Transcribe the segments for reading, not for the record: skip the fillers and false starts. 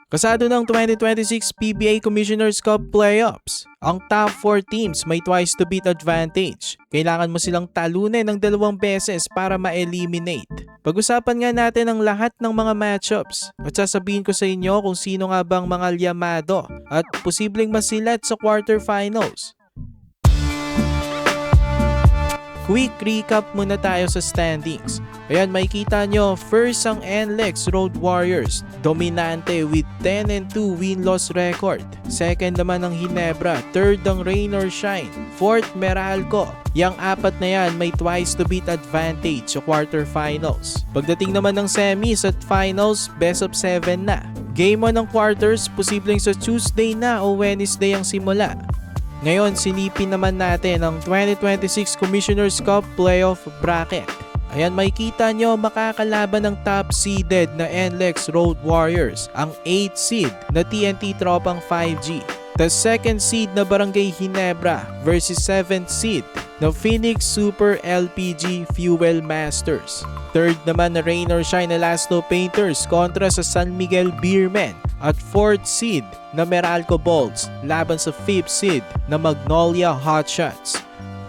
Kasado ng 2026 PBA Commissioner's Cup Playoffs. Ang top 4 teams may twice to beat advantage. Kailangan mo silang talunin ng 2 beses para ma-eliminate. Pag-usapan nga natin ang lahat ng mga matchups at sasabihin ko sa inyo kung sino nga bang mga liyamado at posibleng masilat sa quarterfinals. Quick recap muna tayo sa standings. Ayan, makikita nyo, first ang NLEX Road Warriors, dominante with 10-2 win-loss record. Second naman ang Ginebra, third ang Rain or Shine, fourth Meralco. Yang apat na yan may twice to beat advantage sa quarterfinals. Pagdating naman ng semis at finals, best of 7 na. Game 1 ng quarters, posibleng sa Tuesday na o Wednesday ang simula. Ngayon, silipin naman natin ang 2026 Commissioner's Cup Playoff Bracket. Ayan, makikita nyo makakalaban ng top seeded na NLEX Road Warriors, ang 8th seed na TNT Tropang 5G. The second seed na Barangay Ginebra versus 7th seed na Phoenix Super LPG Fuel Masters. Third naman na Rain or Shine na Elasto Painters kontra sa San Miguel Beermen. At 4th seed na Meralco Bolts laban sa 5th seed na Magnolia Hotshots.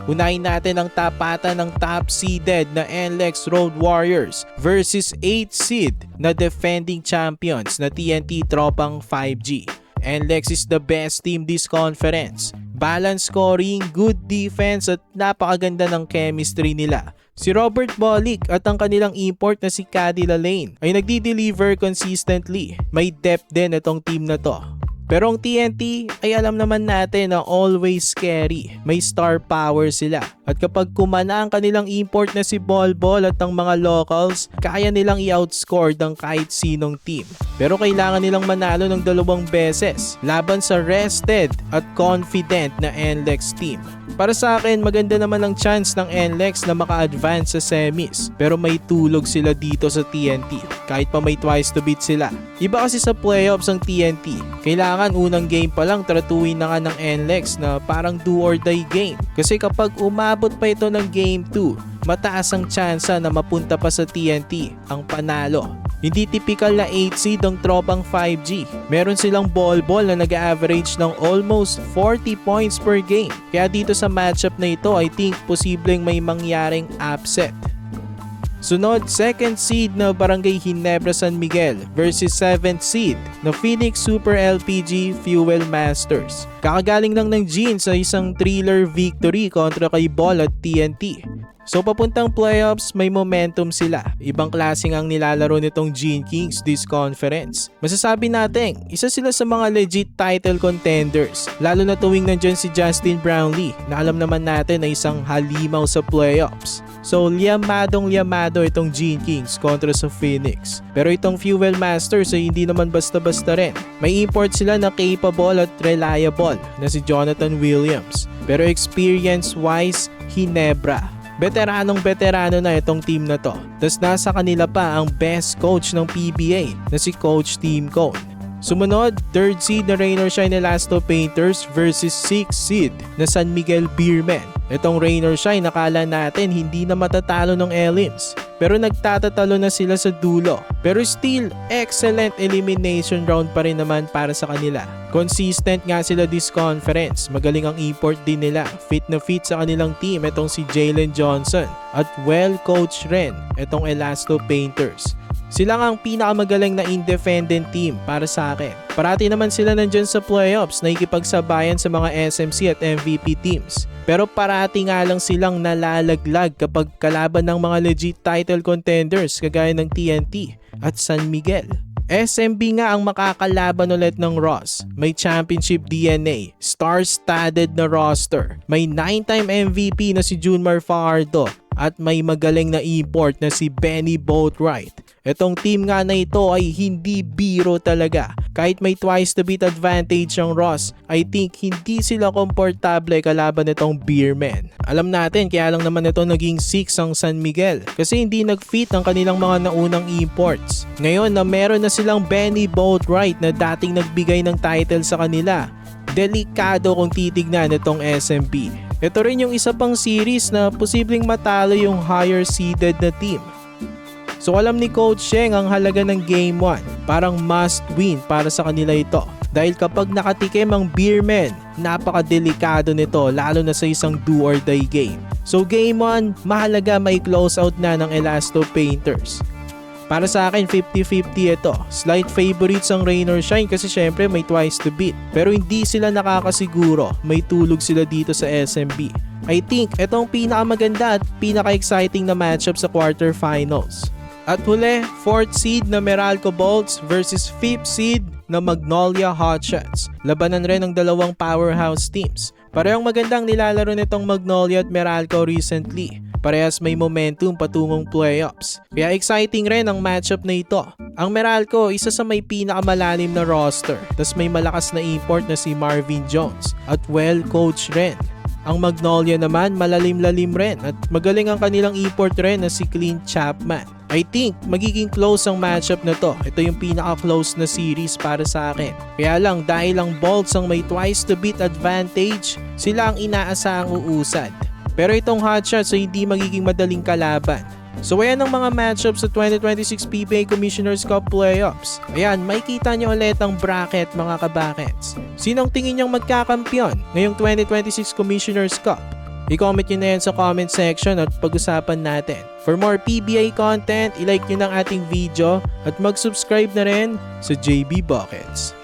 Unahin natin ang tapatan ng top seeded na NLEX Road Warriors versus 8th seed na defending champions na TNT Tropang 5G. NLEX is the best team this conference. Balance scoring, good defense at napakaganda ng chemistry nila. Si Robert Bolick at ang kanilang import na si Caddy Lane ay nagdi-deliver consistently. May depth din itong team na to. Pero ang TNT ay alam naman natin na always scary. May star power sila. At kapag kumana ang kanilang import na si Bolbol at ang mga locals, kaya nilang i-outscore ng kahit sinong team. Pero kailangan nilang manalo ng 2 beses laban sa rested at confident na NLEX team. Para sa akin, maganda naman ang chance ng NLEX na maka-advance sa semis. Pero may tulog sila dito sa TNT kahit pa may twice to beat sila. Iba kasi sa playoffs ang TNT. Kailangan unang game pa lang tratuin na nga ng NLEX na parang do or die game. Kasi kapag umabot pa ito ng game 2, mataas ang tsansa na mapunta pa sa TNT ang panalo. Hindi typical na 8 seed ang Tropang 5G. Meron silang ball na nag-average ng almost 40 points per game. Kaya dito sa matchup na ito, I think posibleng may mangyaring upset. Sunod, 2nd seed na Barangay Ginebra San Miguel versus 7th seed na Phoenix Super LPG Fuel Masters. Kakagaling lang ng Gene sa isang thriller victory kontra kay Ball at TNT. So papuntang playoffs, may momentum sila. Ibang klaseng ang nilalaro nitong Gene Kings this conference. Masasabi natin, isa sila sa mga legit title contenders. Lalo na tuwing nandyan si Justin Brownlee na alam naman natin na isang halimaw sa playoffs. So liyamadong itong Gene Kings kontra sa Phoenix. Pero itong Fuel Masters ay hindi naman basta-basta rin. May import sila na capable at reliable na si Jonathan Williams. Pero experience-wise, Ginebra. Veteranong-veterano na itong team na to. Tas nasa kanila pa ang best coach ng PBA na si Coach Tim Cone. Sumunod, 3rd seed na Rain or Shine Elasto Painters versus 6th seed na San Miguel Beermen. Itong Rain or Shine, nakala natin hindi na matatalo ng Elims. Pero nagtatatalo na sila sa dulo. Pero still, excellent elimination round pa rin naman para sa kanila. Consistent nga sila this conference. Magaling ang import din nila. Fit na fit sa kanilang team itong si Jalen Johnson. At well-coached rin itong Elasto Painters. Sila nga ang pinakamagaling na independent team para sa akin. Parati naman sila nandyan sa playoffs na ikipagsabayan sa mga SMC at MVP teams. Pero parati nga lang silang nalalaglag kapag kalaban ng mga legit title contenders kagaya ng TNT at San Miguel. SMB nga ang makakalaban ulit ng Ross. May championship DNA, star-studded na roster, may 9-time MVP na si Junmar Fajardo at may magaling na import na si Benny Boatwright. Itong team nga na ito ay hindi biro talaga. Kahit may twice to beat advantage ang Ross, I think hindi sila komportable kalaban nitong Beermen. Alam natin kaya lang naman ito naging 6 ang San Miguel kasi hindi nag-fit ang kanilang mga naunang imports. Ngayon na meron na silang Benny Boatwright na dating nagbigay ng title sa kanila, delikado kung titignan itong SMB. Ito rin yung isa pang series na posibleng matalo yung higher seeded na team. So alam ni Coach Sheng ang halaga ng Game 1. Parang must win para sa kanila ito. Dahil kapag nakatikim ang Beermen, napakadelikado nito lalo na sa isang do or die game. So game 1, mahalaga may close out na ng Elasto Painters. Para sa akin 50-50 ito. Slight favorites ang Rain or Shine kasi syempre may twice to beat. Pero hindi sila nakakasiguro, may tulog sila dito sa SMB. I think itong pinakamaganda at pinaka-exciting na matchup sa quarterfinals. At huli, 4th seed na Meralco Bolts versus 5th seed na Magnolia Hotshots. Labanan rin ng dalawang powerhouse teams. Parehong magandang nilalaro nitong Magnolia at Meralco recently. Parehas may momentum patungong playoffs. Kaya exciting rin ang matchup na ito. Ang Meralco, isa sa may pinakamalalim na roster. Tas may malakas na import na si Marvin Jones. At well-coached rin. Ang Magnolia naman malalim-lalim rin at magaling ang kanilang import rin na si Clint Chapman. I think magiging close ang matchup na to. Ito yung pinaka-close na series para sa akin. Kaya lang dahil ang Bolts ang may twice to beat advantage, sila ang inaasahang uusad. Pero itong Hotshots ay hindi magiging madaling kalaban. So ayan ang mga matchup sa 2026 PBA Commissioner's Cup Playoffs. Ayan, makikita nyo ulit ang bracket mga kabakets. Sinong tingin nyong magkakampyon ngayong 2026 Commissioner's Cup? I-comment nyo na yan sa comment section at pag-usapan natin. For more PBA content, i-like nyo ng ating video at mag-subscribe na rin sa JB Buckets.